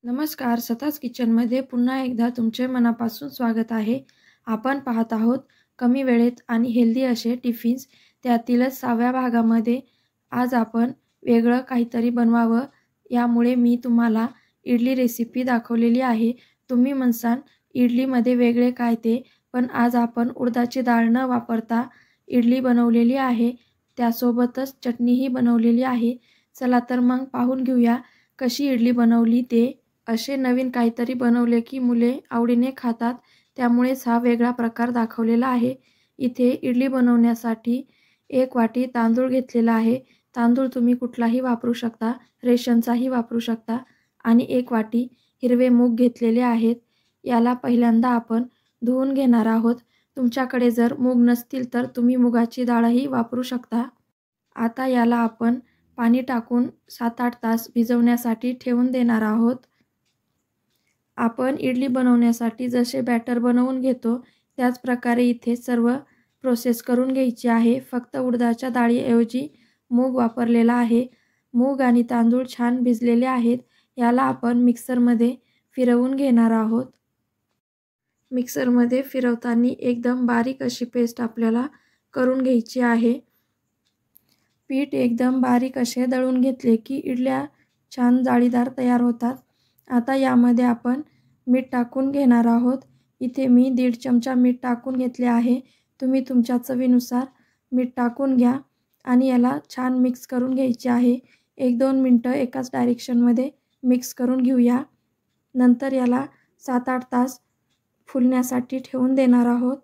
नमस्कार, सताज किचनमध्ये पुन्हा एकदा तुमचे मनापासून स्वागत आहे. आपण पाहत आहोत कमी वेळेत आणि हेल्दी असे टिफिन्स. त्यातीलच 6व्या भागामध्ये आज आपण वेगळं काहीतरी बनवावं, यामुळे मी तुम्हाला इडली रेसिपी दाखवलेली आहे. तुम्ही म्हणसाल इडलीमध्ये वेगळे काय ते, पण आज आपण उडदाची डाळ न वापरता इडली बनवलेली आहे. त्यासोबतच चटणीही बनवलेली आहे. चला तर मग पाहून घेऊया कशी इडली बनवली ते. असे नवीन काहीतरी बनवले की मुले आवडीने खातात, त्यामुळेच हा वेगळा प्रकार दाखवलेला आहे. इथे इडली बनवण्यासाठी 1 वाटी तांदूळ घेतलेला आहे. तांदूळ तुम्ही कुठलाही वापरू शकता, रेशनचाही वापरू शकता. आणि 1 वाटी हिरवे मूग घेतलेले आहेत. याला पहिल्यांदा आपण धुवून घेणार आहोत. तुमच्याकडे जर मूग नसतील तर तुम्ही मुगाची डाळही वापरू शकता. आता याला आपण पाणी टाकून 7-8 तास भिजवण्यासाठी ठेवून देणार आहोत. आपण इडली बनवण्यासाठी जसे बॅटर बनवून घेतो त्याच प्रकारे इथे सर्व प्रोसेस करून घ्यायची आहे. फक्त उडदाच्या डाळीऐवजी मूग वापरलेला आहे. मूग आणि तांदूळ छान भिजलेले आहेत. याला आपण मिक्सरमध्ये फिरवून घेणार आहोत. मिक्सरमध्ये फिरवताना एकदम बारीक अशी पेस्ट आपल्याला करून घ्यायची आहे. पीठ एकदम बारीक असे दळून घेतले की इडल्या छान जाळीदार तयार होतात. आता यामध्ये आपण मीठ टाकून घेणार आहोत. इथे मी 1.5 चमचा मीठ टाकून घेतले आहे. तुम्ही तुमच्या चवीनुसार मीठ टाकून घ्या आणि याला छान मिक्स करून घ्यायचे आहे. 1-2 मिनटं एकाच डायरेक्शनमध्ये मिक्स करून घेऊया. नंतर याला 7-8 तास फुलण्यासाठी ठेवून देणार आहोत.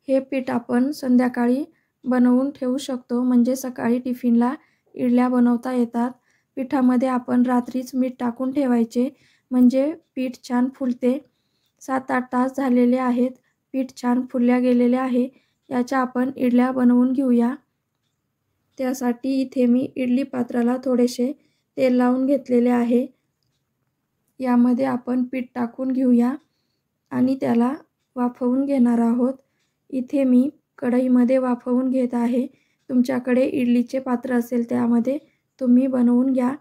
हे पीठ आपण संध्याकाळी बनवून ठेवू शकतो, म्हणजे सकाळी टिफिनला इडल्या बनवता येतात. पिठामध्ये आपण रात्रीच मीठ टाकून ठेवायचे, म्हणजे पीठ छान फुलते. 7-8 तास झालेले आहेत. पीठ छान फुलल्या गेलेले आहे. याच्या आपण इडल्या बनवून घेऊया. त्यासाठी इथे मी इडली पात्राला थोडेसे तेल लावून घेतलेले आहे. यामध्ये आपण पीठ टाकून घेऊया आणि त्याला वाफवून घेणार आहोत. इथे मी कढईमध्ये वाफवून घेत आहे. तुमच्याकडे इडलीचे पात्र असेल त्यामध्ये तुम्ही बनवून घ्या.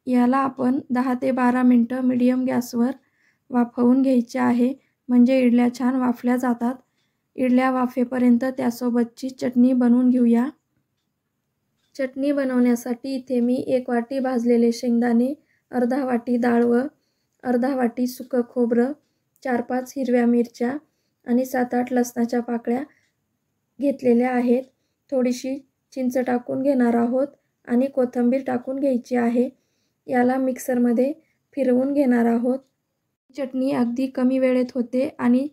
याला आपण 10 ते 12 मिनटं मीडियम गॅसवर वाफवून घ्यायचे आहे, म्हणजे इडल्या छान वाफल्या जातात. इडल्या वाफेपर्यंत त्यासोबतची चटणी बनवून घेऊया. चटणी बनवण्यासाठी इथे मी 1 वाटी भाजलेले शेंगदाणे, अर्धा वाटी डाळ व अर्धा वाटी सुकं खोबरं, 4-5 हिरव्या मिरच्या आणि 7-8 लसणाच्या पाकळ्या घेतलेल्या आहेत. थोडीशी चिंच टाकून घेणार आहोत आणि कोथिंबीर टाकून घ्यायची आहे. याला मिक्सरमध्ये फिरवून घेणार आहोत. चटणी अगदी कमी वेळेत होते आणि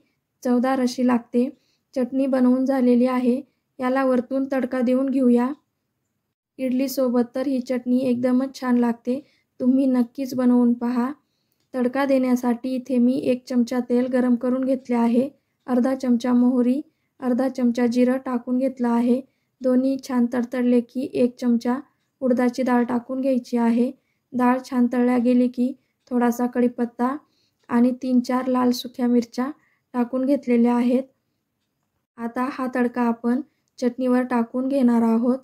चवदार अशी लागते. चटणी बनवून झालेली आहे. याला वरतून तडका देऊन घेऊया. इडलीसोबत तर ही चटणी एकदमच छान लागते. तुम्ही नक्कीच बनवून पहा. तडका देण्यासाठी इथे मी 1 चमचा तेल गरम करून घेतले आहे. अर्धा चमचा मोहरी, अर्धा चमचा जिरं टाकून घेतलं आहे. दोन्ही छान तडतडले की 1 चमचा उडदाची डाळ टाकून घ्यायची आहे. डाळ छान तळल्या गेली की थोडासा कढीपत्ता आणि 3-4 लाल सुक्या मिरच्या टाकून घेतलेल्या आहेत. आता हा तडका आपण चटणीवर टाकून घेणार आहोत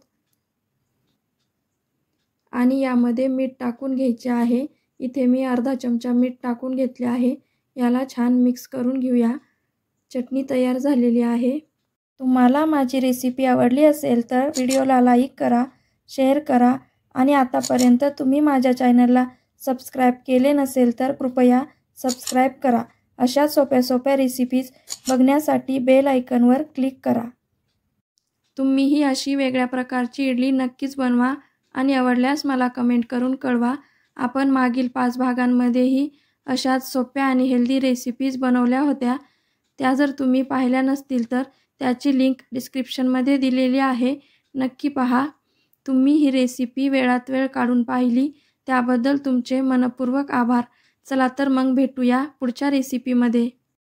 आणि यामध्ये मीठ टाकून घ्यायचे आहे. इथे मी अर्धा चमचा मीठ टाकून घेतले आहे. याला छान मिक्स करून घेऊया. चटणी तयार झालेली आहे. तुम्हाला माझी रेसिपी आवडली असेल तर व्हिडिओला लाईक करा, शेअर करा आणि आतापर्यंत तुम्ही माझ्या चॅनलला सबस्क्राईब केले नसेल तर कृपया सबस्क्राईब करा. अशा सोप्या रेसिपीज बघण्यासाठी बेल आयकॉनवर क्लिक करा. तुम्हीही अशी वेगळ्या प्रकारची इडली नक्कीच बनवा आणि आवडल्यास मला कमेंट करून कळवा. आपण मागील 5 भागांमध्येही अशाच सोप्या आणि हेल्दी रेसिपीज बनवल्या होत्या. त्या जर तुम्ही पाहिल्या नसतील तर त्याची लिंक डिस्क्रिप्शनमध्ये दिलेली आहे. नक्की पहा. तुम्ही ही रेसिपी वेळात वेळ काढून पाहिली त्याबद्दल तुमचे मनपूर्वक आभार. चला तर मग भेटूया पुढच्या रेसिपीमध्ये.